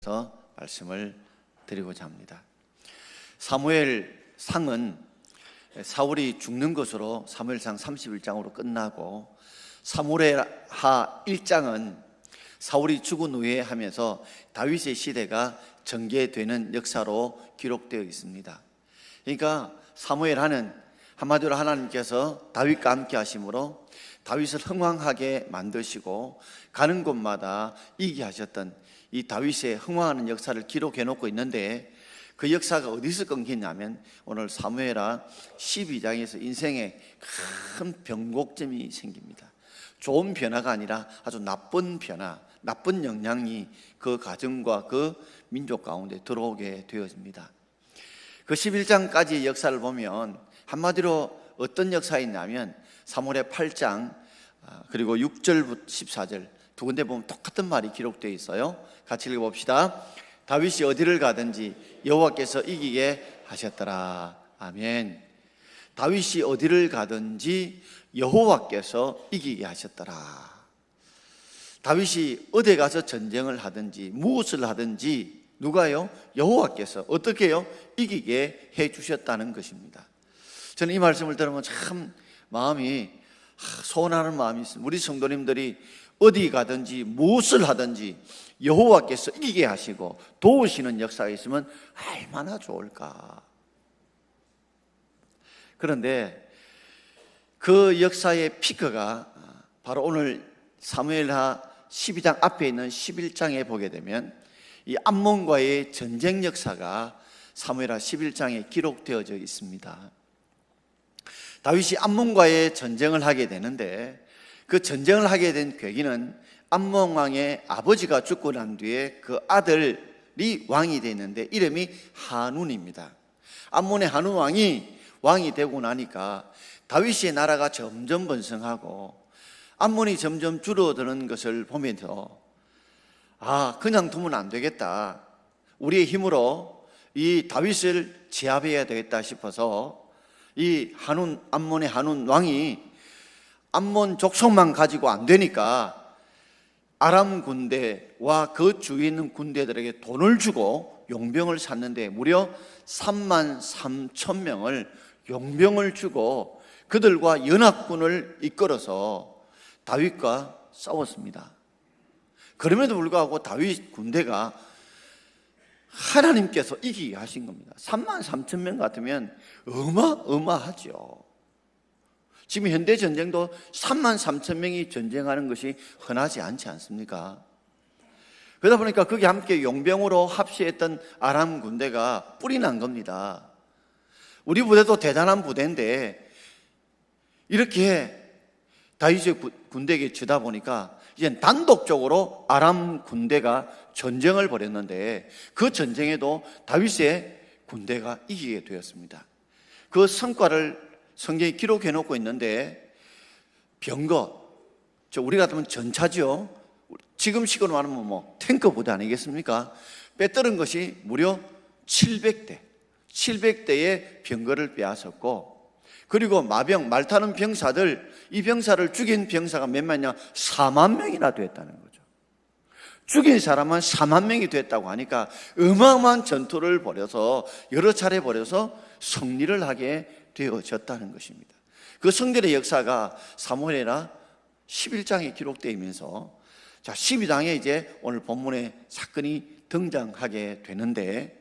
부터 말씀을 드리고자 합니다. 사무엘 상은 사울이 죽는 것으로 사무엘상 31장으로 끝나고, 사무엘하 1장은 사울이 죽은 후에 하면서 다윗의 시대가 전개되는 역사로 기록되어 있습니다. 그러니까 사무엘하는 한마디로 하나님께서 다윗과 함께 하심으로 다윗을 흥왕하게 만드시고 가는 곳마다 이기게 하셨던 이 다윗의 흥왕하는 역사를 기록해 놓고 있는데, 그 역사가 어디서 끊기냐면 오늘 사무엘하 12장에서 인생에 큰 변곡점이 생깁니다. 좋은 변화가 아니라 아주 나쁜 변화, 나쁜 영향이 그 가정과 그 민족 가운데 들어오게 되어집니다. 그 11장까지의 역사를 보면 한마디로 어떤 역사였냐면 사무엘하 8장 그리고 6절부터 14절 두 군데 보면 똑같은 말이 기록되어 있어요. 같이 읽어봅시다. 다윗이 어디를 가든지 여호와께서 이기게 하셨더라. 아멘. 다윗이 어디를 가든지 여호와께서 이기게 하셨더라. 다윗이 어디 가서 전쟁을 하든지 무엇을 하든지 누가요? 여호와께서 어떻게 해요? 이기게 해 주셨다는 것입니다. 저는 이 말씀을 들으면 참 마음이 소원하는 마음이 있습니다. 우리 성도님들이 어디 가든지 무엇을 하든지 여호와께서 이기게 하시고 도우시는 역사가 있으면 얼마나 좋을까. 그런데 그 역사의 피크가 바로 오늘 사무엘하 12장 앞에 있는 11장에 보게 되면 이 암몬과의 전쟁 역사가 사무엘하 11장에 기록되어져 있습니다. 다윗이 암몬과의 전쟁을 하게 되는데, 그 전쟁을 하게 된 계기는 암몬 왕의 아버지가 죽고 난 뒤에 그 아들이 왕이 되는데 이름이 한운입니다. 암몬의 한운 왕이 되고 나니까 다윗의 나라가 점점 번성하고 암몬이 점점 줄어드는 것을 보면서 그냥 두면 안 되겠다, 우리의 힘으로 이 다윗을 제압해야 되겠다 싶어서 이 암몬의 한운 왕이 암몬 족속만 가지고 안 되니까 아람 군대와 그 주위에 있는 군대들에게 돈을 주고 용병을 샀는데 무려 33,000명을 용병을 주고 그들과 연합군을 이끌어서 다윗과 싸웠습니다. 그럼에도 불구하고 다윗 군대가 하나님께서 이기게 하신 겁니다. 33,000명 같으면 어마어마하죠. 지금 현대 전쟁도 33,000명이 전쟁하는 것이 흔하지 않지 않습니까? 그러다 보니까 거기 함께 용병으로 합세했던 아람 군대가 뿔이 난 겁니다. 우리 부대도 대단한 부대인데 이렇게 다윗의 군대에게 지다 보니까 이제 단독적으로 아람 군대가 전쟁을 벌였는데, 그 전쟁에도 다윗의 군대가 이기게 되었습니다. 그 성과를 성경에 기록해 놓고 있는데, 병거, 우리 같으면 전차죠. 지금식으로 말하면 탱크 부대 아니겠습니까? 빼뜨린 것이 무려 700대의 병거를 빼앗았고, 그리고 마병, 말 타는 병사들, 이 병사를 죽인 병사가 몇 명이냐? 4만 명이나 됐다는 거죠. 죽인 사람은 4만 명이 됐다고 하니까 어마어마한 전투를 벌여서 여러 차례 벌여서 승리를 하게 되어졌다는 것입니다. 그 승리의 역사가 사무엘하 11장에 기록되면서 12장에 이제 오늘 본문의 사건이 등장하게 되는데,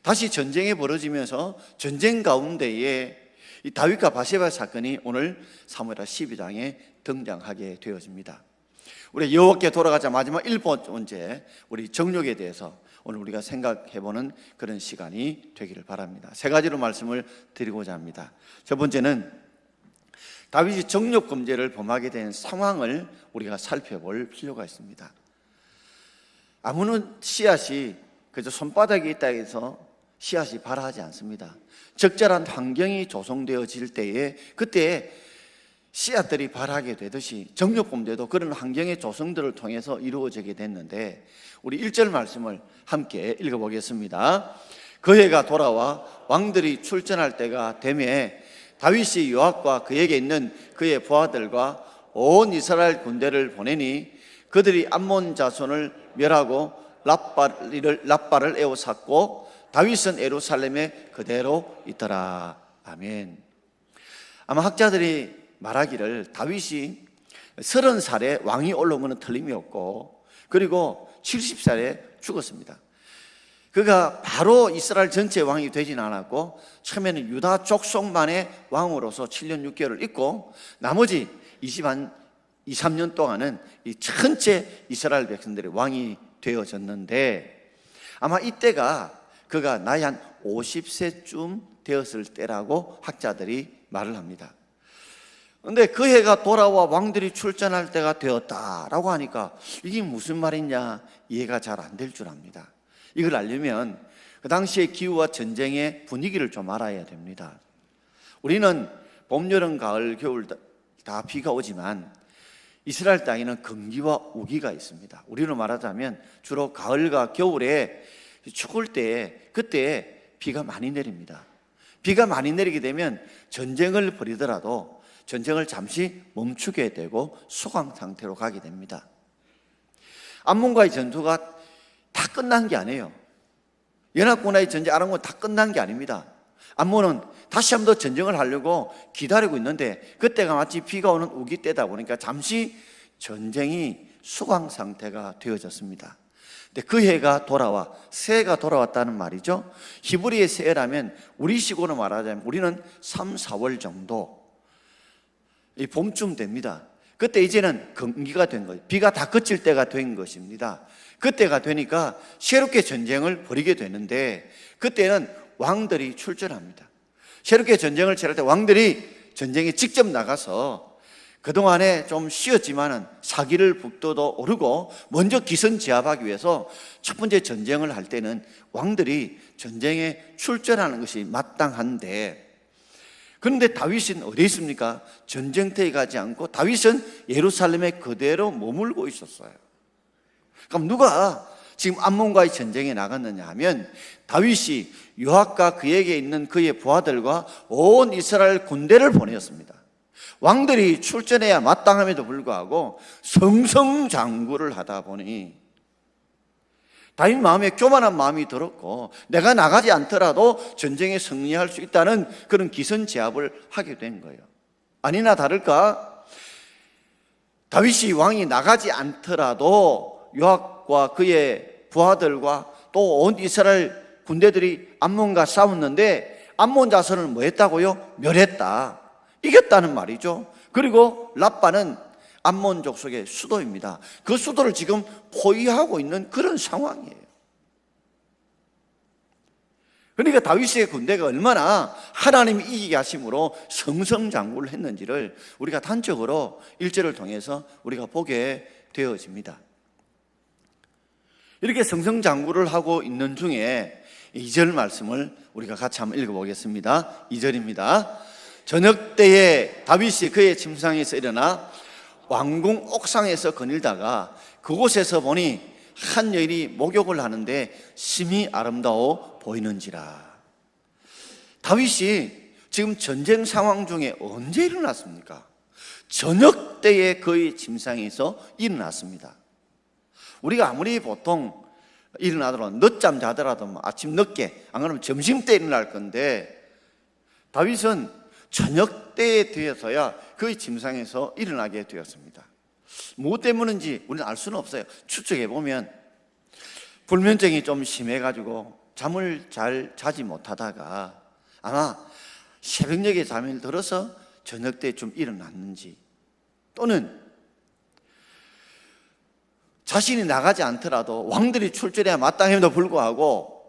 다시 전쟁이 벌어지면서 전쟁 가운데에 이 다윗과 바세바 사건이 오늘 사무엘하 12장에 등장하게 되어집니다. 우리 여호와께 돌아가자 마지막 1번째 우리 정욕에 대해서 오늘 우리가 생각해보는 그런 시간이 되기를 바랍니다. 세 가지로 말씀을 드리고자 합니다. 첫 번째는 다윗이 정욕 범죄를 범하게 된 상황을 우리가 살펴볼 필요가 있습니다. 아무런 씨앗이 그저 손바닥에 있다 해서 씨앗이 발하지 않습니다. 적절한 환경이 조성되어질 때에 그때 씨앗들이 발하게 되듯이 정욕 범죄도 그런 환경의 조성들을 통해서 이루어지게 됐는데, 우리 1절 말씀을 함께 읽어보겠습니다. 그 해가 돌아와 왕들이 출전할 때가 되매 다윗이 요압과 그에게 있는 그의 부하들과 온 이스라엘 군대를 보내니 그들이 암몬 자손을 멸하고 랍바를 에워쌌고 다윗은 예루살렘에 그대로 있더라. 아멘. 아마 학자들이 말하기를 다윗이 30살에 왕이 올라온 것은 틀림이 없고, 그리고 70살에 죽었습니다. 그가 바로 이스라엘 전체 왕이 되진 않았고, 처음에는 유다 족속만의 왕으로서 7년 6개월을 있고, 나머지 23년 동안은 이 전체 이스라엘 백성들의 왕이 되어졌는데, 아마 이때가 그가 나이 한 50세쯤 되었을 때라고 학자들이 말을 합니다. 그런데 그 해가 돌아와 왕들이 출전할 때가 되었다라고 하니까 이게 무슨 말이냐 이해가 잘 안 될 줄 압니다. 이걸 알려면 그 당시의 기후와 전쟁의 분위기를 좀 알아야 됩니다. 우리는 봄, 여름, 가을, 겨울 다 비가 오지만 이스라엘 땅에는 건기와 우기가 있습니다. 우리로 말하자면 주로 가을과 겨울에 추울 때 그때 비가 많이 내립니다. 비가 많이 내리게 되면 전쟁을 벌이더라도 전쟁을 잠시 멈추게 되고 소강 상태로 가게 됩니다. 암몬과의 전투가 다 끝난 게 아니에요. 연합군과의 전쟁, 아람군 다 끝난 게 아닙니다. 암몬은 다시 한 번 더 전쟁을 하려고 기다리고 있는데 그때가 마치 비가 오는 우기 때다 보니까 잠시 전쟁이 수강 상태가 되어졌습니다. 근데 그 해가 돌아와 새해가 돌아왔다는 말이죠. 히브리의 새해라면 우리식으로 말하자면 우리는 3, 4월 정도 이 봄쯤 됩니다. 그때 이제는 건기가 된 거예요. 비가 다 그칠 때가 된 것입니다. 그때가 되니까 새롭게 전쟁을 벌이게 되는데 그때는 왕들이 출전합니다. 새롭게 전쟁을 치를 때 왕들이 전쟁에 직접 나가서 그동안에 좀 쉬었지만은 사기를 북도도 오르고 먼저 기선제압하기 위해서 첫 번째 전쟁을 할 때는 왕들이 전쟁에 출전하는 것이 마땅한데, 그런데 다윗은 어디 있습니까? 전쟁터에 가지 않고 다윗은 예루살렘에 그대로 머물고 있었어요. 그럼 누가 지금 암몬과의 전쟁에 나갔느냐 하면 다윗이 요압과 그에게 있는 그의 부하들과 온 이스라엘 군대를 보내었습니다. 왕들이 출전해야 마땅함에도 불구하고 성성장구를 하다 보니 다윗 마음에 교만한 마음이 들었고 내가 나가지 않더라도 전쟁에 승리할 수 있다는 그런 기선제압을 하게 된 거예요. 아니나 다를까 다윗이 왕이 나가지 않더라도 요압과 그의 부하들과 또 온 이스라엘 군대들이 암몬과 싸웠는데 암몬 자손을 뭐 했다고요? 멸했다, 이겼다는 말이죠. 그리고 랍바는 암몬 족속의 수도입니다. 그 수도를 지금 포위하고 있는 그런 상황이에요. 그러니까 다윗의 군대가 얼마나 하나님이 이기게 하심으로 성성장구를 했는지를 우리가 단적으로 1절을 통해서 우리가 보게 되어집니다. 이렇게 성성장구를 하고 있는 중에 2절 말씀을 우리가 같이 한번 읽어보겠습니다. 2절입니다. 저녁 때에 다윗이 그의 침상에서 일어나 왕궁 옥상에서 거닐다가 그곳에서 보니 한 여인이 목욕을 하는데 심히 아름다워 보이는지라. 다윗이 지금 전쟁 상황 중에 언제 일어났습니까? 저녁 때에 그의 침상에서 일어났습니다. 우리가 아무리 보통 일어나더라도 늦잠 자더라도 아침 늦게, 안 그러면 점심 때 일어날 건데 다윗은 저녁 때에 되어서야 그의 침상에서 일어나게 되었습니다. 무엇 때문인지 우리는 알 수는 없어요. 추측해 보면 불면증이 좀 심해가지고 잠을 잘 자지 못하다가 아마 새벽녘에 잠이 들어서 저녁 때 좀 일어났는지, 또는 자신이 나가지 않더라도 왕들이 출전해야 마땅함에도 불구하고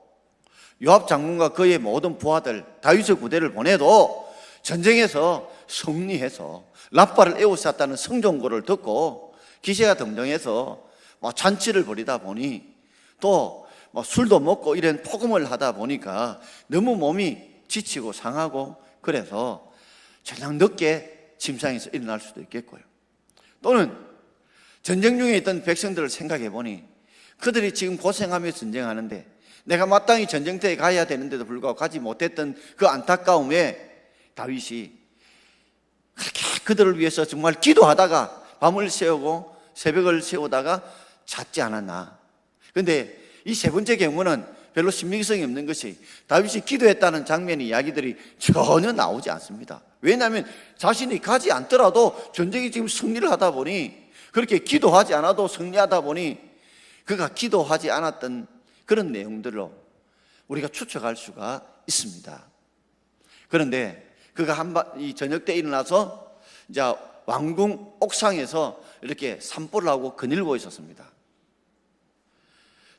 요압 장군과 그의 모든 부하들 다윗의 부대를 보내도 전쟁에서 승리해서 랍바를 에워쌌다는 성종고를 듣고 기세가 등등해서 잔치를 벌이다 보니 또 술도 먹고 이런 폭음을 하다 보니까 너무 몸이 지치고 상하고 그래서 저녁 늦게 침상에서 일어날 수도 있겠고요. 또는 전쟁 중에 있던 백성들을 생각해 보니 그들이 지금 고생하며 전쟁하는데 내가 마땅히 전쟁터에 가야 되는데도 불구하고 가지 못했던 그 안타까움에 다윗이 그렇게 그들을 위해서 정말 기도하다가 밤을 새우고 새벽을 새우다가 잤지 않았나. 그런데 이 세 번째 경우는 별로 신빙성이 없는 것이 다윗이 기도했다는 장면의 이야기들이 전혀 나오지 않습니다. 왜냐하면 자신이 가지 않더라도 전쟁이 지금 승리를 하다 보니, 그렇게 기도하지 않아도 승리하다 보니 그가 기도하지 않았던 그런 내용들로 우리가 추측할 수가 있습니다. 그런데 그가 이 저녁 때 일어나서 이제 왕궁 옥상에서 이렇게 산보를 하고 거닐고 있었습니다.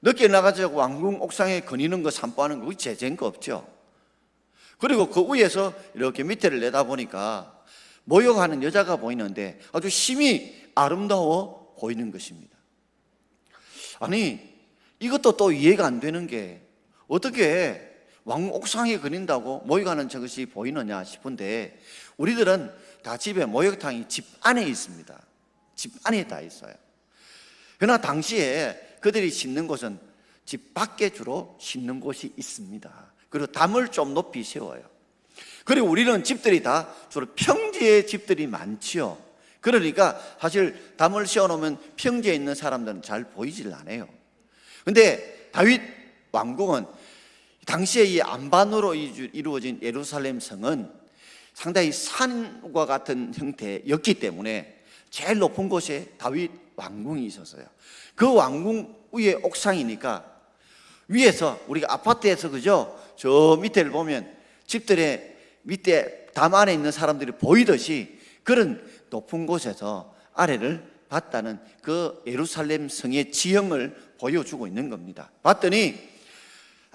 늦게 나가지고 왕궁 옥상에 거니는 거, 산보하는 거, 제재인 거 없죠. 그리고 그 위에서 이렇게 밑에를 내다보니까 모욕하는 여자가 보이는데 아주 심히 아름다워 보이는 것입니다. 아니, 이것도 또 이해가 안 되는 게 어떻게 왕궁 옥상에 거닌다고 모욕하는 저것이 보이느냐 싶은데, 우리들은 다 집에 목욕탕이 집 안에 있습니다. 집 안에 다 있어요. 그러나 당시에 그들이 씻는 곳은 집 밖에 주로 씻는 곳이 있습니다. 그리고 담을 좀 높이 세워요. 그리고 우리는 집들이 다 주로 평지의 집들이 많지요. 그러니까 사실 담을 세워놓으면 평지에 있는 사람들은 잘 보이질 않아요. 근데 다윗 왕궁은 당시에 이 안반으로 이루어진 예루살렘 성은 상당히 산과 같은 형태였기 때문에 제일 높은 곳에 다윗 왕궁이 있었어요. 그 왕궁 위에 옥상이니까 위에서 우리가 아파트에서 그죠? 저 밑에를 보면 집들의 밑에 담 안에 있는 사람들이 보이듯이 그런 높은 곳에서 아래를 봤다는 그 예루살렘 성의 지형을 보여주고 있는 겁니다. 봤더니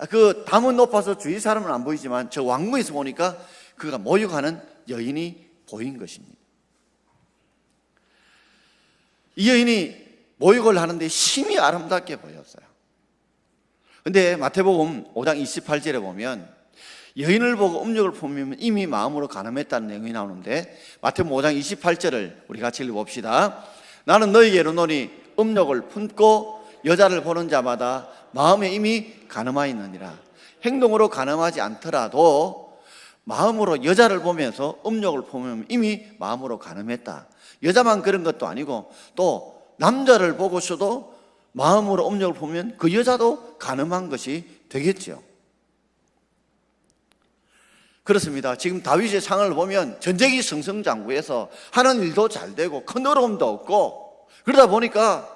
그 담은 높아서 주위 사람은 안 보이지만 저 왕궁에서 보니까 그가 모욕하는 여인이 보인 것입니다. 이 여인이 모욕을 하는데 심히 아름답게 보였어요. 근데 마태복음 5장 28절에 보면 여인을 보고 음욕을 품으면 이미 마음으로 간음했다는 내용이 나오는데, 마태복음 5장 28절을 우리 같이 읽어봅시다. 나는 너희에게 이르노니 음욕을 품고 여자를 보는 자마다 마음에 이미 간음하였느니라. 행동으로 간음하지 않더라도 마음으로 여자를 보면서 음욕을 품으면 이미 마음으로 간음했다. 여자만 그런 것도 아니고 또 남자를 보고서도 마음으로 음욕을 품으면 그 여자도 간음한 것이 되겠죠. 그렇습니다. 지금 다윗의 상을 보면 전쟁이 승승장구해서 하는 일도 잘 되고 큰 어려움도 없고, 그러다 보니까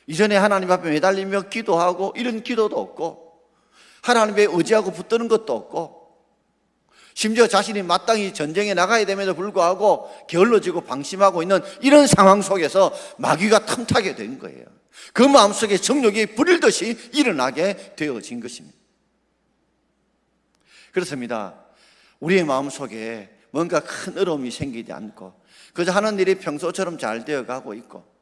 이전에 하나님 앞에 매달리며 기도하고 이런 기도도 없고 하나님에 의지하고 붙드는 것도 없고, 심지어 자신이 마땅히 전쟁에 나가야 됨에도 불구하고 게을러지고 방심하고 있는 이런 상황 속에서 마귀가 틈타게 된 거예요. 그 마음속에 정욕이 불일듯이 일어나게 되어진 것입니다. 그렇습니다. 우리의 마음속에 뭔가 큰 어려움이 생기지 않고 그저 하는 일이 평소처럼 잘 되어가고 있고,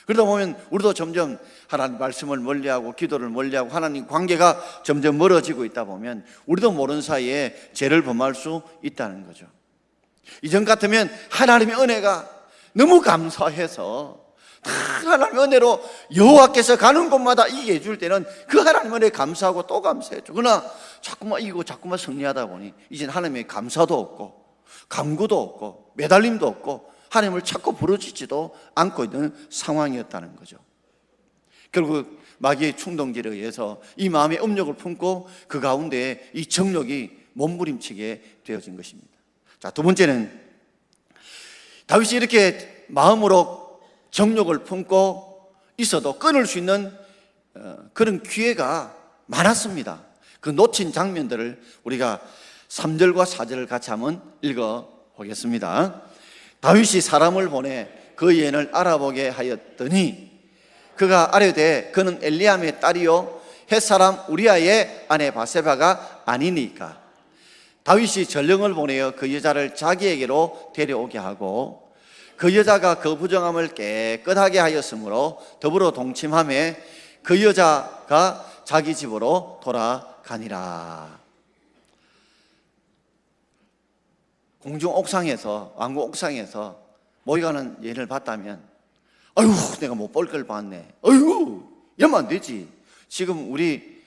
그러다 보면 우리도 점점 하나님 말씀을 멀리하고 기도를 멀리하고 하나님 관계가 점점 멀어지고 있다 보면 우리도 모르는 사이에 죄를 범할 수 있다는 거죠. 이전 같으면 하나님의 은혜가 너무 감사해서 하나님의 은혜로 여호와께서 가는 곳마다 이기게 해줄 때는 그 하나님의 은혜에 감사하고 또 감사했죠. 그러나 자꾸만 이기고 자꾸만 승리하다 보니 이제는 하나님의 감사도 없고 간구도 없고 매달림도 없고 하나님을 찾고 부르짖지도 않고 있는 상황이었다는 거죠. 결국 마귀의 충동질에 의해서 이 마음의 음욕을 품고 그 가운데 이 정욕이 몸부림치게 되어진 것입니다. 자, 두 번째는 다윗이 이렇게 마음으로 정욕을 품고 있어도 끊을 수 있는 그런 기회가 많았습니다. 그 놓친 장면들을 우리가 3절과 4절을 같이 한번 읽어보겠습니다. 다윗이 사람을 보내 그 여인을 알아보게 하였더니 그가 아뢰되 그는 엘리암의 딸이요 햇사람 우리아의 아내 바세바가 아니니까. 다윗이 전령을 보내어 그 여자를 자기에게로 데려오게 하고 그 여자가 그 부정함을 깨끗하게 하였으므로 더불어 동침하며 그 여자가 자기 집으로 돌아가니라. 공중 옥상에서, 왕궁 옥상에서 모욕하는 예를 봤다면 아유 내가 못 볼 걸 봤네, 아유 이러면 안 되지. 지금 우리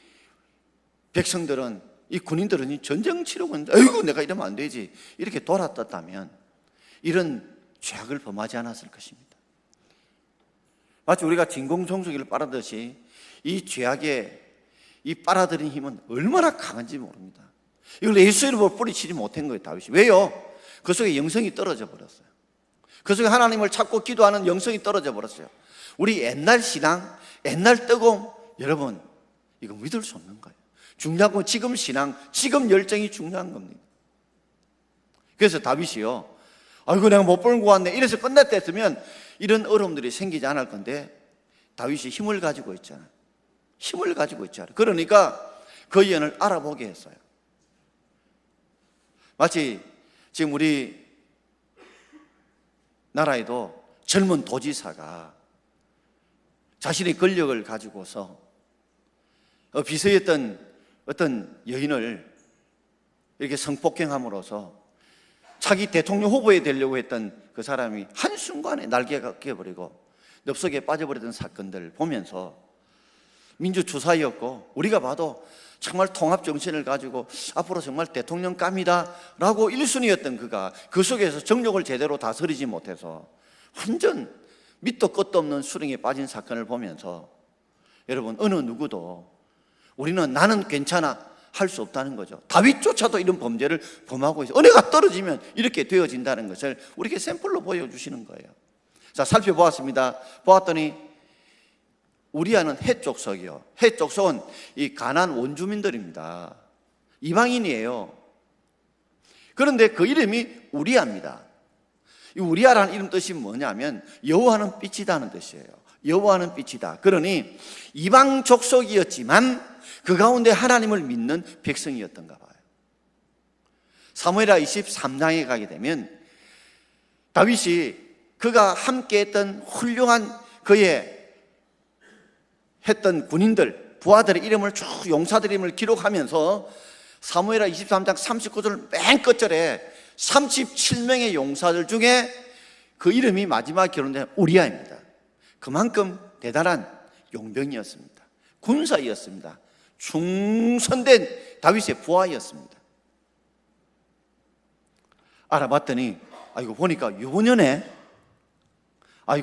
백성들은, 이 군인들은 이 전쟁 치르고 있는데 아이고 내가 이러면 안 되지 이렇게 돌아떴다면 이런 죄악을 범하지 않았을 것입니다. 마치 우리가 진공청소기를 빨아듯이 이 죄악의 이 빨아들인 힘은 얼마나 강한지 모릅니다. 이걸 예수 이름으로 뿌리치지 못한 거예요, 다윗이. 왜요? 그 속에 영성이 떨어져 버렸어요. 그 속에 하나님을 찾고 기도하는 영성이 떨어져 버렸어요. 우리 옛날 신앙, 옛날 뜨거움, 여러분 이거 믿을 수 없는 거예요. 중요한 건 지금 신앙, 지금 열정이 중요한 겁니다. 그래서 다윗이요, 아이고 내가 못 벌고 왔네 이래서 끝났다 했으면 이런 어려움들이 생기지 않을 건데, 다윗이 힘을 가지고 있잖아요. 힘을 가지고 있잖아요. 그러니까 그 예언을 알아보게 했어요. 마치 지금 우리 나라에도 젊은 도지사가 자신의 권력을 가지고서 비서였던 어떤 여인을 이렇게 성폭행함으로써 자기 대통령 후보에 되려고 했던 그 사람이 한순간에 날개가 깨버리고 늪속에 빠져버리던 사건들을 보면서 민주투사였고 우리가 봐도 정말 통합정신을 가지고 앞으로 정말 대통령감이다 라고 1순위였던 그가 그 속에서 정력을 제대로 다스리지 못해서 완전 밑도 끝도 없는 수렁에 빠진 사건을 보면서 여러분 어느 누구도 우리는 나는 괜찮아 할 수 없다는 거죠. 다윗조차도 이런 범죄를 범하고 있어요. 은혜가 떨어지면 이렇게 되어진다는 것을 우리에게 샘플로 보여주시는 거예요. 자, 살펴보았습니다. 보았더니 우리아는 헷족속이요. 헷족속은 이 가나안 원주민들입니다. 이방인이에요. 그런데 그 이름이 우리아입니다. 이 우리아라는 이름 뜻이 뭐냐면 여호와는 빛이다는 뜻이에요. 여호와는 빛이다. 그러니 이방 족속이었지만 그 가운데 하나님을 믿는 백성이었던가 봐요. 사무엘하 23장에 가게 되면 다윗이 그가 함께했던 훌륭한 그의 했던 군인들, 부하들의 이름을 쭉 용사들 이름을 기록하면서 사무엘하 23장 39절 맨 끝절에 37명의 용사들 중에 그 이름이 마지막 기록된 우리아입니다. 그만큼 대단한 용병이었습니다. 군사이었습니다. 충성된 다윗의 부하였습니다. 알아봤더니 이거 보니까 유부녀네.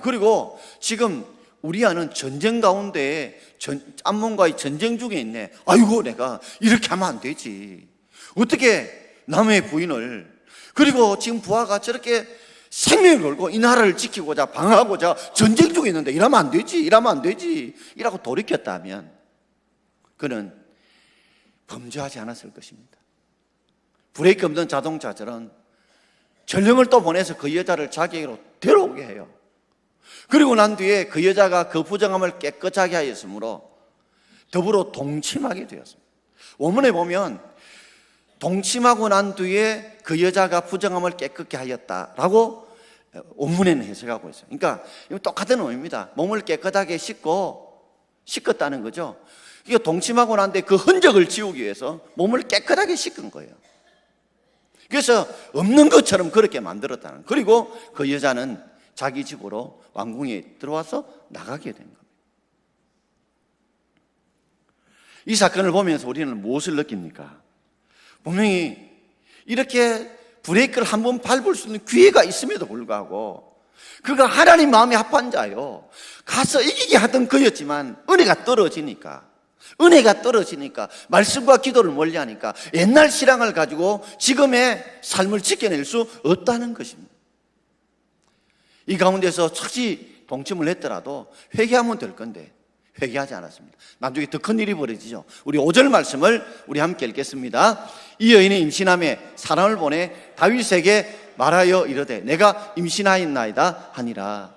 그리고 지금 우리아는 전쟁 가운데 암몬과의 전쟁 중에 있네. 아이고 내가 이렇게 하면 안 되지. 어떻게 남의 부인을, 그리고 지금 부하가 저렇게 생명을 걸고 이 나라를 지키고자 방어하고자 전쟁 중에 있는데 이러면 안 되지, 이러면 안 되지 이라고 돌이켰다면 그는 범죄하지 않았을 것입니다. 브레이크 없는 자동차처럼 전령을 또 보내서 그 여자를 자기에게로 데려오게 해요. 그리고 난 뒤에 그 여자가 그 부정함을 깨끗하게 하였으므로 더불어 동침하게 되었습니다. 원문에 보면 동침하고 난 뒤에 그 여자가 부정함을 깨끗게 하였다라고 원문에는 해석하고 있어요. 그러니까 똑같은 의미입니다. 몸을 깨끗하게 씻었다는 거죠. 이거 동침하고 난 뒤에 그 흔적을 지우기 위해서 몸을 깨끗하게 씻은 거예요. 그래서 없는 것처럼 그렇게 만들었다는 거예요. 그리고 그 여자는 자기 집으로 왕궁에 들어와서 나가게 된 겁니다. 이 사건을 보면서 우리는 무엇을 느낍니까? 분명히 이렇게 브레이크를 한번 밟을 수 있는 기회가 있음에도 불구하고 그가 하나님 마음에 합한 자요, 가서 이기게 하던 그였지만 은혜가 떨어지니까 말씀과 기도를 멀리하니까 옛날 신앙을 가지고 지금의 삶을 지켜낼 수 없다는 것입니다. 이 가운데서 즉시 동침을 했더라도 회개하면 될 건데 회개하지 않았습니다. 나중에 더 큰 일이 벌어지죠. 우리 5절 말씀을 우리 함께 읽겠습니다. 이 여인이 임신함에 사람을 보내 다윗에게 말하여 이르되 내가 임신하였나이다 하니라.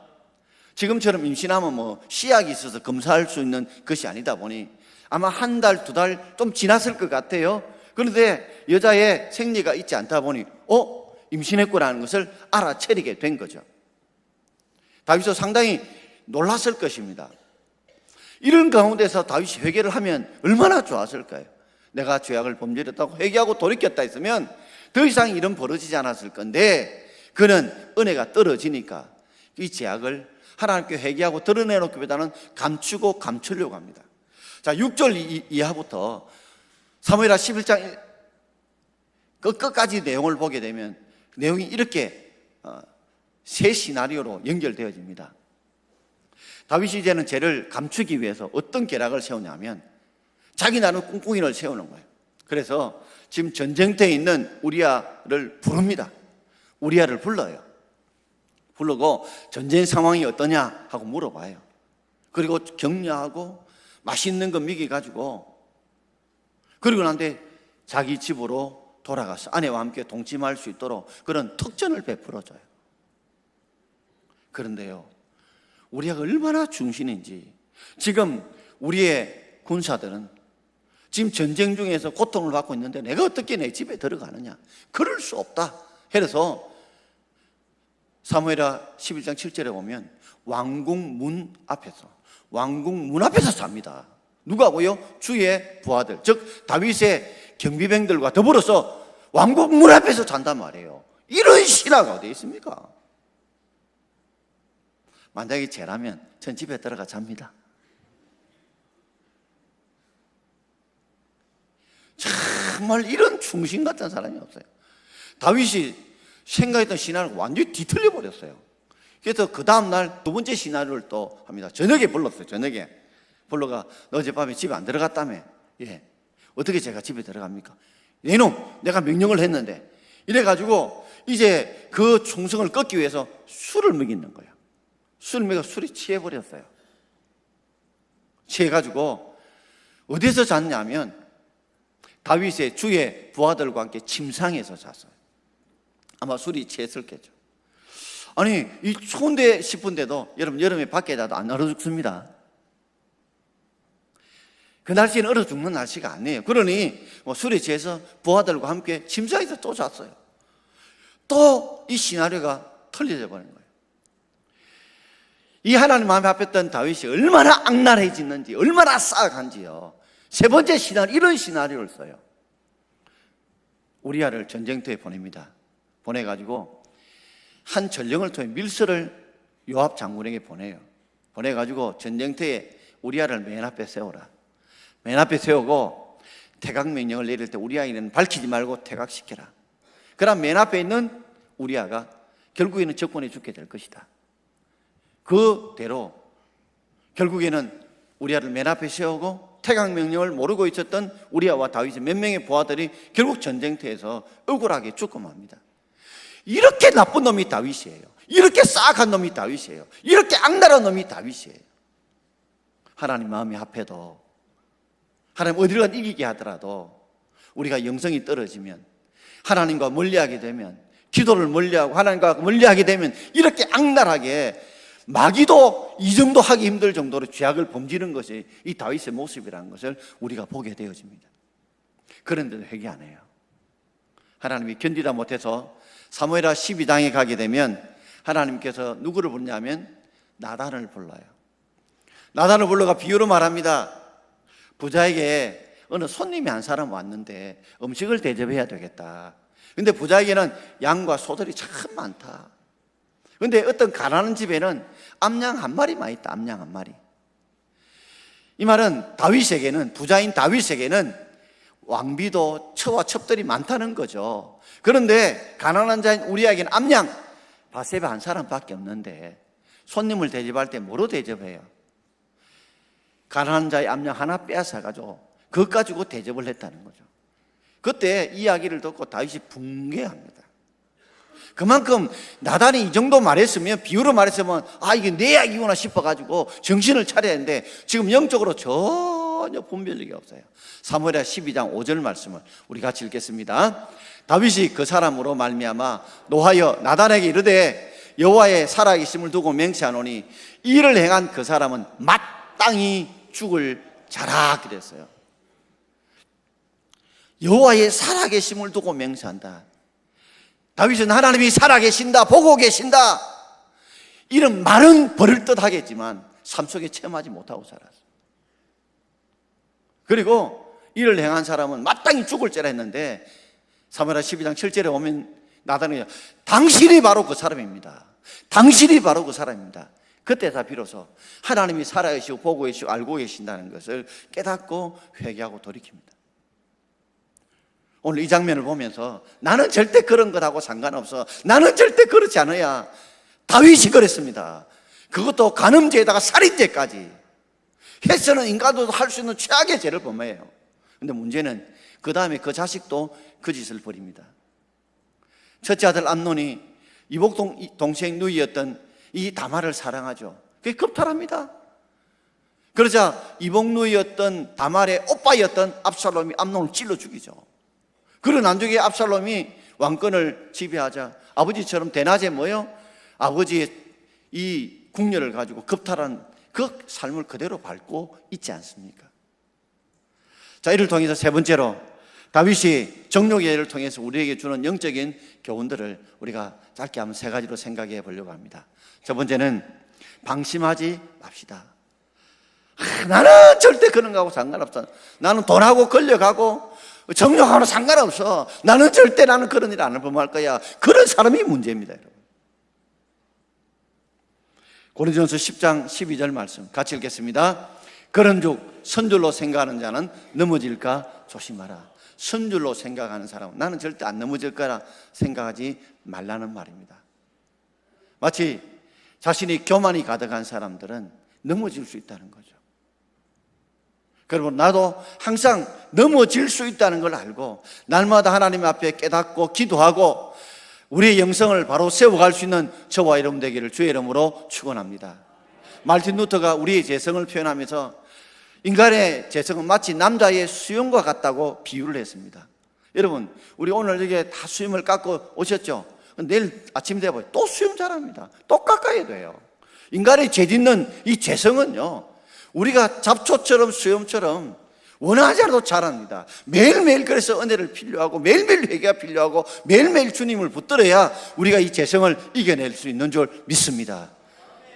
지금처럼 임신하면 씨약이 있어서 검사할 수 있는 것이 아니다 보니 아마 한 달, 두 달 좀 지났을 것 같아요. 그런데 여자의 생리가 있지 않다 보니 임신했구나는 것을 알아차리게 된 거죠. 다윗은 상당히 놀랐을 것입니다. 이런 가운데서 다윗이 회개를 하면 얼마나 좋았을까요? 내가 죄악을 범죄했다고 회개하고 돌이켰다 했으면 더 이상 이런 벌어지지 않았을 건데 그는 은혜가 떨어지니까 이 죄악을 하나님께 회개하고 드러내놓기보다는 감추고 감추려고 합니다. 자, 6절 이하부터 사무엘하 11장 끝까지 내용을 보게 되면 내용이 이렇게 세 시나리오로 연결되어집니다. 다윗이 이제는 죄를 감추기 위해서 어떤 계략을 세우냐면 자기 나름 꿍꿍이를 세우는 거예요. 그래서 지금 전쟁터에 있는 우리아를 부릅니다. 우리아를 불러요. 부르고 전쟁 상황이 어떠냐 하고 물어봐요. 그리고 격려하고 맛있는 거 먹여가지고, 그리고 난데 자기 집으로 돌아가서 아내와 함께 동침할 수 있도록 그런 특전을 베풀어줘요. 그런데요, 우리아가 얼마나 중신인지, 지금 우리의 군사들은 지금 전쟁 중에서 고통을 받고 있는데 내가 어떻게 내 집에 들어가느냐, 그럴 수 없다 해서 사무엘하 11장 7절에 보면 왕궁 문 앞에서 삽니다. 누가고요? 주의 부하들, 즉 다윗의 경비병들과 더불어서 왕궁 문 앞에서 잔단 말이에요. 이런 신화가 어디 있습니까? 만약에 쟤라면 전 집에 들어가 잡니다. 정말 이런 충신 같은 사람이 없어요. 다윗이 생각했던 시나리오가 완전히 뒤틀려 버렸어요. 그래서 그 다음날 두 번째 시나리오를 또 합니다. 저녁에 불렀어요. 저녁에 불러가, 너 어젯밤에 집에 안 들어갔다며? 예. 어떻게 제가 집에 들어갑니까? 이놈, 내가 명령을 했는데. 이래가지고 이제 그 충성을 꺾기 위해서 술을 먹이는 거예요. 술을 먹여 술이 취해버렸어요. 취해가지고 어디서 잤냐면 다윗의 주의 부하들과 함께 침상에서 잤어요. 아마 술이 취했을겠죠. 아니, 이 추운데 싶은데도 여러분, 여름에 밖에 나도 안 얼어 죽습니다. 그 날씨는 얼어 죽는 날씨가 아니에요. 그러니 술에 취해서 부하들과 함께 침상에서 또 잤어요. 또 이 시나리오가 틀려져 버린 거예요. 이 하나님 마음에 합했던 다윗이 얼마나 악랄해지는지, 얼마나 싸악한지요. 세 번째 시나리오, 이런 시나리오를 써요. 우리아를 전쟁터에 보냅니다. 보내가지고 한 전령을 통해 밀서를 요압 장군에게 보내요. 보내가지고 전쟁터에 우리아를 맨 앞에 세워라. 맨 앞에 세우고 태각 명령을 내릴 때 우리아 이름은 밝히지 말고 태각시켜라. 그럼 맨 앞에 있는 우리아가 결국에는 적군에 죽게 될 것이다. 그대로 결국에는 우리아를 맨 앞에 세우고 태각 명령을 모르고 있었던 우리아와 다윗의 몇 명의 부하들이 결국 전쟁터에서 억울하게 죽고 맙니다. 이렇게 나쁜 놈이 다윗이에요. 이렇게 싸악한 놈이 다윗이에요. 이렇게 악랄한 놈이 다윗이에요. 하나님 마음이 합해도, 하나님 어디를 가든 이기게 하더라도 우리가 영성이 떨어지면, 하나님과 멀리하게 되면, 기도를 멀리하고 하나님과 멀리하게 되면 이렇게 악랄하게 마귀도 이 정도 하기 힘들 정도로 죄악을 범지는 것이 이 다윗의 모습이라는 것을 우리가 보게 되어집니다. 그런데도 회개 안 해요. 하나님이 견디다 못해서 사무엘하 12장에 가게 되면 하나님께서 누구를 부르냐면 나단을 불러요. 나단을 불러가 비유로 말합니다. 부자에게 어느 손님이 한 사람 왔는데 음식을 대접해야 되겠다. 근데 부자에게는 양과 소들이 참 많다. 근데 어떤 가난한 집에는 암양 한 마리만 있다. 암양 한 마리. 이 말은 다윗에게는, 부자인 다윗에게는 왕비도 처와 첩들이 많다는 거죠. 그런데 가난한 자인 우리에게는 암양 바세바 한 사람밖에 없는데 손님을 대접할 때 뭐로 대접해요? 가난한 자의 암양 하나 빼앗아가지고 그것 가지고 대접을 했다는 거죠. 그때 이야기를 듣고 다윗이 붕괴합니다. 그만큼 나단이 이 정도 말했으면, 비유로 말했으면 이게 내 이야기구나 싶어가지고 정신을 차려야 하는데 지금 영적으로 전혀 분별력이 없어요. 사무엘하 12장 5절 말씀을 우리 같이 읽겠습니다. 다윗이 그 사람으로 말미암아 노하여 나단에게 이르되 여호와의 살아계심을 두고 맹세하노니 이 일을 행한 그 사람은 마땅히 죽을 자라 그랬어요. 여호와의 살아계심을 두고 맹세한다. 다윗은 하나님이 살아계신다, 보고 계신다, 이런 말은 버릇듯 하겠지만 삶 속에 체험하지 못하고 살았어요. 그리고 이를 행한 사람은 마땅히 죽을지라 했는데 사무엘하 12장 7절에 보면 나단이 당신이 바로 그 사람입니다. 당신이 바로 그 사람입니다. 그때 다 비로소 하나님이 살아계시고 보고 계시고 알고 계신다는 것을 깨닫고 회개하고 돌이킵니다. 오늘 이 장면을 보면서 나는 절대 그런 것하고 상관없어, 나는 절대 그렇지 않아야, 다윗이 그랬습니다. 그것도 간음죄에다가 살인죄까지. 해서는 인간도 할 수 있는 최악의 죄를 범해요. 근데 문제는 그 다음에 그 자식도 그 짓을 벌입니다. 첫째 아들 암논이 이복 동생 누이였던 이 다말을 사랑하죠. 그게 겁탈합니다. 그러자 이복 누이였던 다말의 오빠였던 압살롬이 암논을 찔러 죽이죠. 그런 나중에 압살롬이 왕권을 지배하자 아버지처럼 대낮에 뭐요? 아버지의 이 궁녀를 가지고 겁탈한 그 삶을 그대로 밟고 있지 않습니까? 자, 이를 통해서 세 번째로 다윗이 정욕의 를 통해서 우리에게 주는 영적인 교훈들을 우리가 짧게 한번 세 가지로 생각해 보려고 합니다. 첫 번째는 방심하지 맙시다. 나는 절대 그런 거하고 상관없어. 나는 돈하고 걸려가고 정욕하고는 상관없어. 나는 그런 일 안 범할 거야. 그런 사람이 문제입니다, 여러분. 고린도전서 10장 12절 말씀 같이 읽겠습니다. 그런즉 선줄로 생각하는 자는 넘어질까 조심하라. 선줄로 생각하는 사람은 나는 절대 안 넘어질 거라 생각하지 말라는 말입니다. 마치 자신이 교만이 가득한 사람들은 넘어질 수 있다는 거죠. 그러면 나도 항상 넘어질 수 있다는 걸 알고 날마다 하나님 앞에 깨닫고 기도하고 우리의 영성을 바로 세워갈 수 있는 저와 여러분 되기를 주의 이름으로 축원합니다. 말틴 루터가 우리의 재성을 표현하면서 인간의 재성은 마치 남자의 수염과 같다고 비유를 했습니다. 여러분, 우리 오늘 여기에 다 수염을 깎고 오셨죠? 내일 아침 되면 또 수염 자랍니다. 또 깎아야 돼요. 인간의 재짓는 이 재성은요, 우리가 잡초처럼 수염처럼 원하지 않아도 자랍니다. 매일매일 그래서 은혜를 필요하고 매일매일 회개가 필요하고 매일매일 주님을 붙들어야 우리가 이 재성을 이겨낼 수 있는 줄 믿습니다.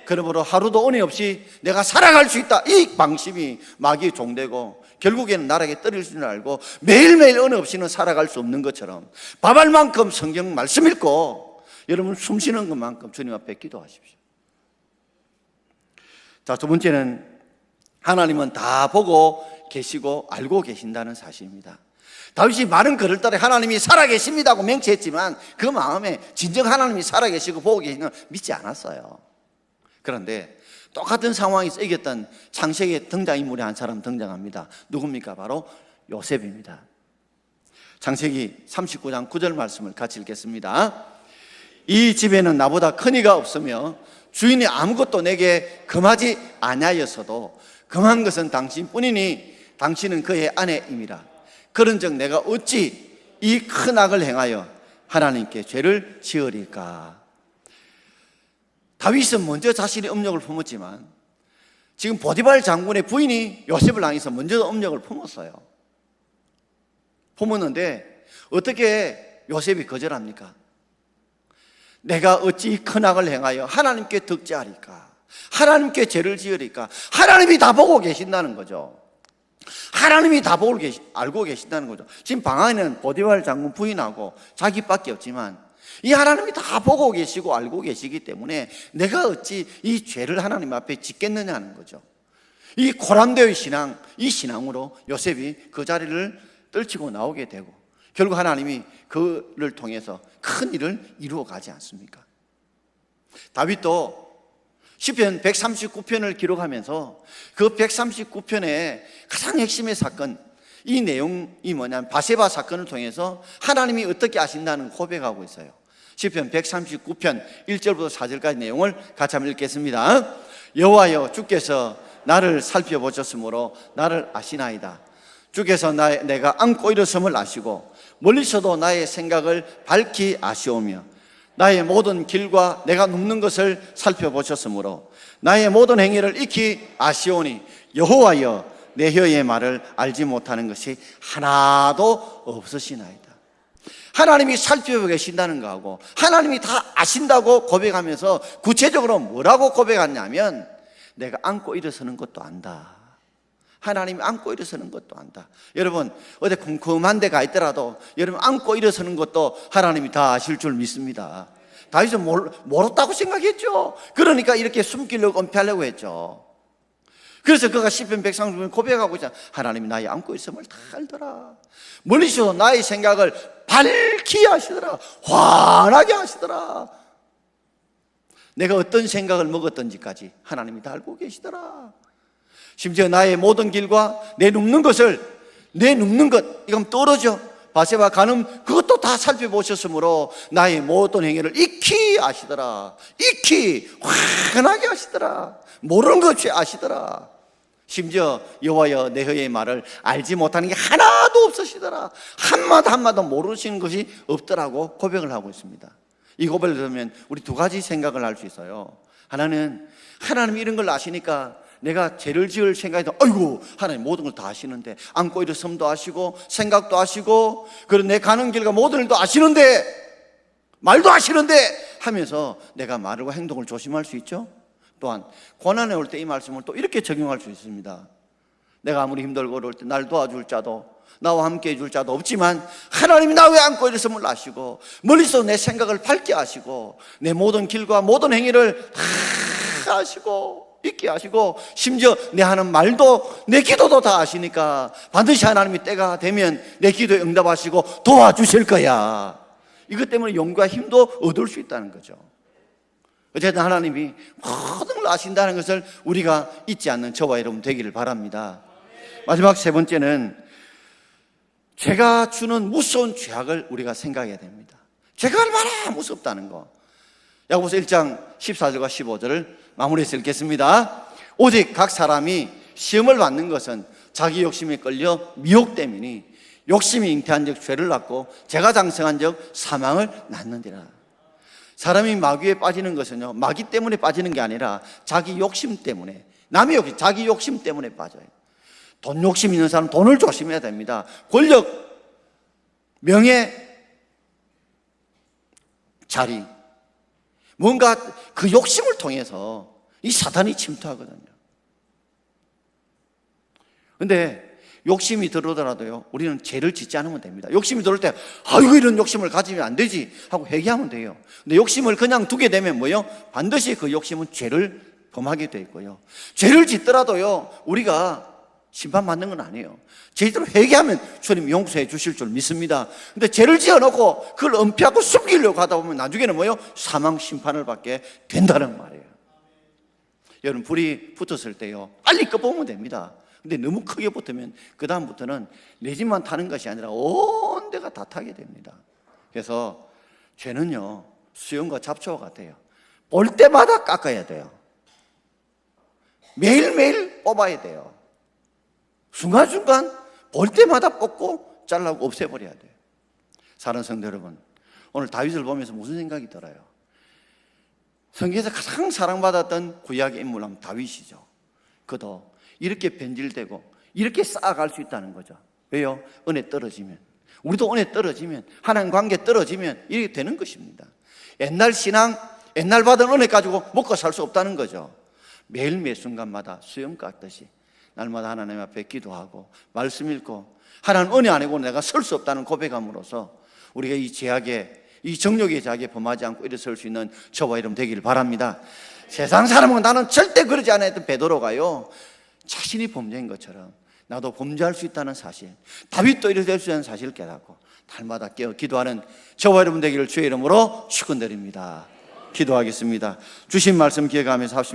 그러므로 하루도 은혜 없이 내가 살아갈 수 있다, 이 방심이 마귀의 종되고 결국에는 나락에 떨어질 줄 알고 매일매일 은혜 없이는 살아갈 수 없는 것처럼 밥알 만큼 성경 말씀 읽고 여러분 숨 쉬는 것만큼 주님 앞에 기도하십시오. 자, 두 번째는 하나님은 다 보고 계시고 알고 계신다는 사실입니다. 다윗이 말은 그럴 따라 하나님이 살아계십니다고 맹세했지만 그 마음에 진정 하나님이 살아계시고 보고 계시는 걸 믿지 않았어요. 그런데 똑같은 상황에서 이겼던 창세기의 등장인물이 한 사람 등장합니다. 누굽니까? 바로 요셉입니다. 창세기 39장 9절 말씀을 같이 읽겠습니다. 이 집에는 나보다 큰 이가 없으며 주인이 아무것도 내게 금하지 아니하였어도 금한 것은 당신뿐이니 당신은 그의 아내임이라. 그런즉 내가 어찌 이 큰 악을 행하여 하나님께 죄를 지으리까. 다윗은 먼저 자신의 음욕을 품었지만 지금 보디발 장군의 부인이 요셉을 향해서 먼저 음욕을 품었어요. 품었는데 어떻게 요셉이 거절합니까? 내가 어찌 큰 악을 행하여 하나님께 득죄하리까? 하나님께 죄를 지으리까? 하나님이 다 보고 계신다는 거죠. 하나님이 다 알고 계신다는 거죠. 지금 방 안에는 보디발 장군 부인하고 자기밖에 없지만 이 하나님이 다 보고 계시고 알고 계시기 때문에 내가 어찌 이 죄를 하나님 앞에 짓겠느냐는 거죠. 이 고람되의 신앙, 이 신앙으로 요셉이 그 자리를 떨치고 나오게 되고 결국 하나님이 그를 통해서 큰 일을 이루어 가지 않습니까? 다윗도 시편 139편을 기록하면서 그 139편의 가장 핵심의 사건, 이 내용이 뭐냐면 바세바 사건을 통해서 하나님이 어떻게 아신다는 고백하고 있어요. 시편 139편 1절부터 4절까지 내용을 같이 한번 읽겠습니다. 여호와여, 주께서 나를 살펴보셨으므로 나를 아시나이다. 주께서 내가 안고 일어섬을 아시고 멀리서도 나의 생각을 밝히 아시오며 나의 모든 길과 내가 눕는 것을 살펴보셨으므로 나의 모든 행위를 익히 아시오니 여호와여, 내 혀의 말을 알지 못하는 것이 하나도 없으시나이다. 하나님이 살펴보고 계신다는 거하고 하나님이 다 아신다고 고백하면서 구체적으로 뭐라고 고백하냐면 내가 안고 일어서는 것도 안다. 하나님이 안고 일어서는 것도 안다. 여러분 어디 컴컴한 데 가 있더라도 여러분 안고 일어서는 것도 하나님이 다 아실 줄 믿습니다. 다윗은 모르다고 생각했죠. 그러니까 이렇게 숨기려고 은폐하려고 했죠. 그래서 그가 시편 139편 고백하고 있잖아. 하나님이 나의 안고 있음을 다 알더라. 멀리서 나의 생각을 밝히 하시더라. 환하게 하시더라. 내가 어떤 생각을 먹었던지까지 하나님이 다 알고 계시더라. 심지어 나의 모든 길과 내 눕는 것, 이건 떨어져. 바세바 가늠 그것도 다 살펴보셨으므로 나의 모든 행위를 익히 아시더라. 익히 환하게 아시더라. 모르는 것 없이 아시더라. 심지어 여호와여 내 혀의 말을 알지 못하는 게 하나도 없으시더라. 한마디 모르시는 것이 없더라고 고백을 하고 있습니다. 이 고백을 들으면 우리 두 가지 생각을 할 수 있어요. 하나는 하나님 이런 걸 아시니까 내가 죄를 지을 생각해도 아이고 하나님 모든 걸 다 아시는데, 안고 일어섬도 아시고 생각도 아시고 그리고 내 가는 길과 모든 일도 아시는데, 말도 아시는데 하면서 내가 말과 행동을 조심할 수 있죠. 또한 고난에 올 때 이 말씀을 또 이렇게 적용할 수 있습니다. 내가 아무리 힘들고 어려울 때 날 도와줄 자도 나와 함께 해줄 자도 없지만 하나님이 나 왜 안고 일어섬을 아시고 멀리서 내 생각을 밝게 아시고 내 모든 길과 모든 행위를 다 아시고 있게 하시고 심지어 내 하는 말도 내 기도도 다 아시니까 반드시 하나님이 때가 되면 내 기도에 응답하시고 도와주실 거야. 이것 때문에 용기와 힘도 얻을 수 있다는 거죠. 어쨌든 하나님이 모든 걸 아신다는 것을 우리가 잊지 않는 저와 여러분 되기를 바랍니다. 마지막 세 번째는 죄가 주는 무서운 죄악을 우리가 생각해야 됩니다. 죄가 얼마나 무섭다는 거. 야고보서 1장 14절과 15절을 마무리해서 읽겠습니다. 오직 각 사람이 시험을 받는 것은 자기 욕심에 끌려 미혹됨이니 욕심이 잉태한 적 죄를 낳고 죄가 장성한 적 사망을 낳는디라. 사람이 마귀에 빠지는 것은요, 마귀 때문에 빠지는 게 아니라 자기 욕심 때문에, 남의 욕심, 자기 욕심 때문에 빠져요. 돈 욕심 있는 사람은 돈을 조심해야 됩니다. 권력, 명예, 자리, 뭔가 그 욕심을 통해서 이 사탄이 침투하거든요. 근데 욕심이 들어오더라도요, 우리는 죄를 짓지 않으면 됩니다. 욕심이 들어올 때 아이고 이런 욕심을 가지면 안 되지 하고 회개하면 돼요. 근데 욕심을 그냥 두게 되면 뭐요? 반드시 그 욕심은 죄를 범하게 돼 있고요. 죄를 짓더라도요, 우리가 심판받는 건 아니에요. 제대로 회개하면 주님 용서해 주실 줄 믿습니다. 근데 죄를 지어놓고 그걸 은폐하고 숨기려고 하다 보면 나중에는 뭐요? 사망 심판을 받게 된다는 말이에요. 여러분, 불이 붙었을 때요, 빨리 꺼보면 됩니다. 근데 너무 크게 붙으면 그 다음부터는 내 집만 타는 것이 아니라 온 데가 다 타게 됩니다. 그래서 죄는요, 수염과 잡초와 같아요. 볼 때마다 깎아야 돼요. 매일매일 뽑아야 돼요. 순간순간 볼 때마다 뽑고 잘라고 없애버려야 돼요. 사랑하는 성도 여러분, 오늘 다윗을 보면서 무슨 생각이 들어요? 성경에서 가장 사랑받았던 구약의 인물은 다윗이죠. 그도 이렇게 변질되고 이렇게 쌓아갈 수 있다는 거죠. 왜요? 은혜 떨어지면, 우리도 은혜 떨어지면, 하나님 관계 떨어지면 이렇게 되는 것입니다. 옛날 신앙, 옛날 받은 은혜 가지고 먹고 살 수 없다는 거죠. 매일 매 순간마다 수염 깎듯이 날마다 하나님 앞에 기도하고 말씀 읽고 하나님 은혜 아니고 내가 설 수 없다는 고백함으로써 우리가 이 죄악에, 이 정욕의 죄악에 범하지 않고 일어설 수 있는 저와 여러분 되기를 바랍니다. 세상 사람은 나는 절대 그러지 않아 했던 베드로가요, 자신이 범죄인 것처럼 나도 범죄할 수 있다는 사실, 다윗도 이렇게 될 수 있다는 사실을 깨닫고 날마다 깨어 기도하는 저와 여러분 되기를 주의 이름으로 축원드립니다. 기도하겠습니다. 주신 말씀 기억하면서 합시다.